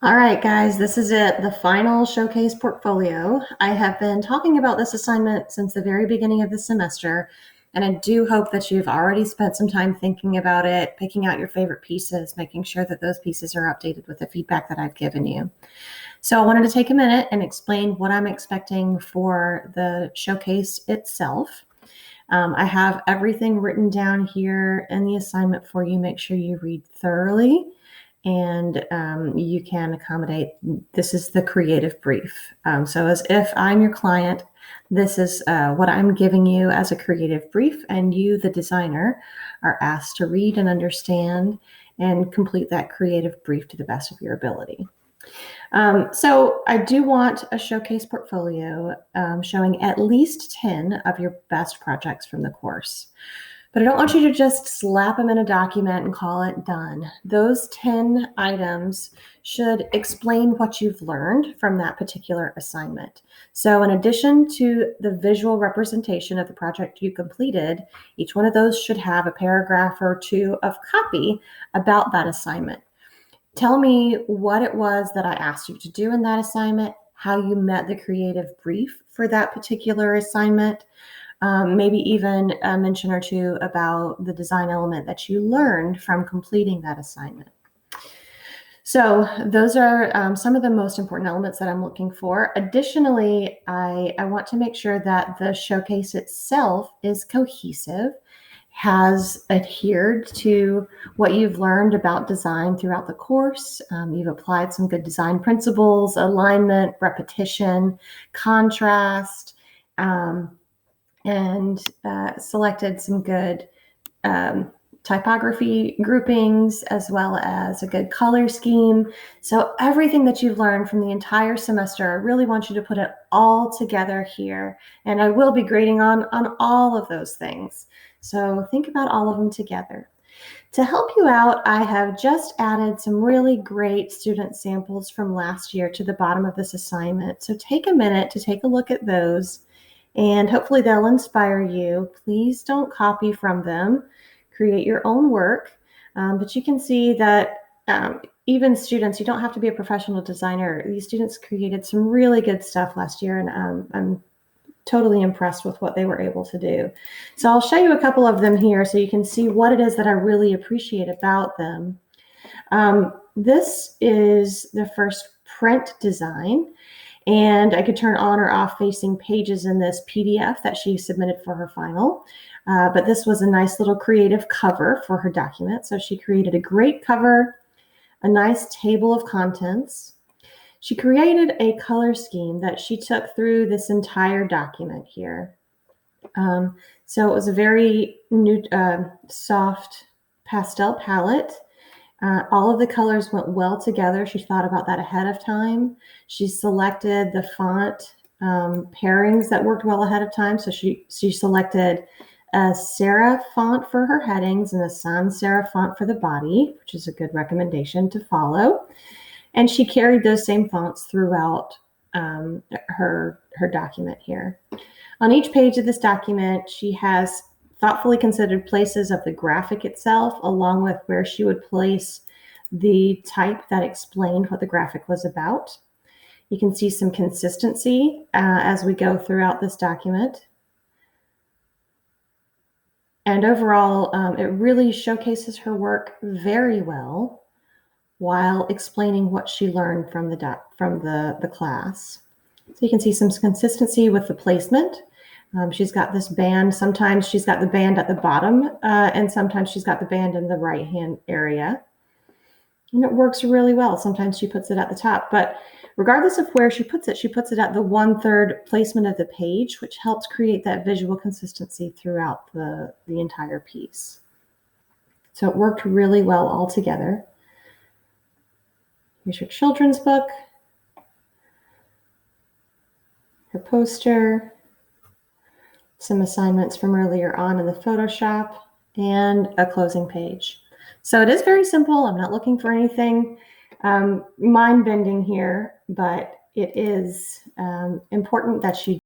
All right, guys, this is it, the final showcase portfolio. I have been talking about this assignment since the very beginning of the semester, and I do hope that you've already spent some time thinking about it, picking out your favorite pieces, making sure that those pieces are updated with the feedback that I've given you. So I wanted to take a minute and explain what I'm expecting for the showcase itself. I have everything written down here in the assignment for you. Make sure you read thoroughly and you can accommodate. This is the creative brief. So as if I'm your client, this is what I'm giving you as a creative brief, and you, the designer, are asked to read and understand and complete that creative brief to the best of your ability. So I do want a showcase portfolio showing at least 10 of your best projects from the course. But I don't want you to just slap them in a document and call it done. Those 10 items should explain what you've learned from that particular assignment. So in addition to the visual representation of the project you completed, each one of those should have a paragraph or two of copy about that assignment. Tell me what it was that I asked you to do in that assignment, how you met the creative brief for that particular assignment, maybe even a mention or two about the design element that you learned from completing that assignment. So those are some of the most important elements that I'm looking for. Additionally, I want to make sure that the showcase itself is cohesive, has adhered to what you've learned about design throughout the course. You've applied some good design principles, alignment, repetition, contrast, and selected some good typography groupings, as well as a good color scheme. So everything that you've learned from the entire semester, I really want you to put it all together here. And I will be grading on all of those things. So think about all of them together. To help you out, I have just added some really great student samples from last year to the bottom of this assignment. So take a minute to take a look at those, and hopefully they'll inspire you. Please don't copy from them. Create your own work. But you can see that even students, you don't have to be a professional designer. These students created some really good stuff last year, and I'm totally impressed with what they were able to do. So I'll show you a couple of them here so you can see what it is that I really appreciate about them. This is the first print design, and I could turn on or off facing pages in this PDF that she submitted for her final. But this was a nice little creative cover for her document. So she created a great cover, a nice table of contents. She created a color scheme that she took through this entire document here. So it was a very soft pastel palette. All of the colors went well together. She thought about that ahead of time. She selected the font pairings that worked well ahead of time. So she selected a serif font for her headings and a sans serif font for the body, which is a good recommendation to follow. And she carried those same fonts throughout her document here. On each page of this document, she has thoughtfully considered places of the graphic itself, along with where she would place the type that explained what the graphic was about. You can see some consistency as we go throughout this document. And overall, it really showcases her work very well while explaining what she learned from the class. So you can see some consistency with the placement. She's got this band. Sometimes she's got the band at the bottom, and sometimes she's got the band in the right-hand area. And it works really well. Sometimes she puts it at the top, but regardless of where she puts it at the 1/3 placement of the page, which helps create that visual consistency throughout the entire piece. So it worked really well all together. Here's your children's book, her poster, some assignments from earlier on in the Photoshop, and a closing page. So it is very simple. I'm not looking for anything mind-bending here, but it is important that you